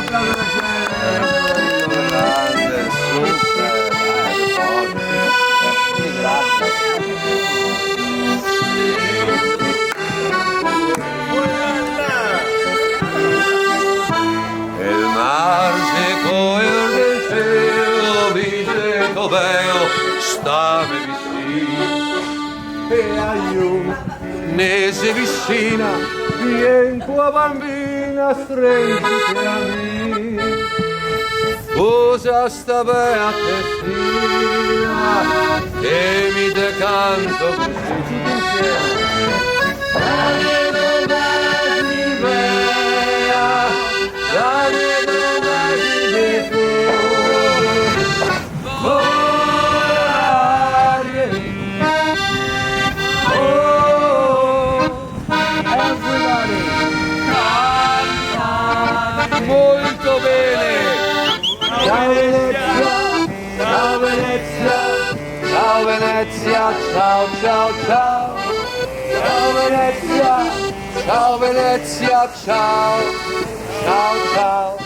grande, super, el mar seco del cielo dice coveo stame vicino e aiuto ne si vicina vien tua bambina stringiti a me usa sta bella testina e mi decanto così tutti insieme molto bene. Ciao Venezia, ciao Venezia, ciao Venezia, ciao ciao ciao. Ciao Venezia, ciao Venezia, ciao, ciao ciao.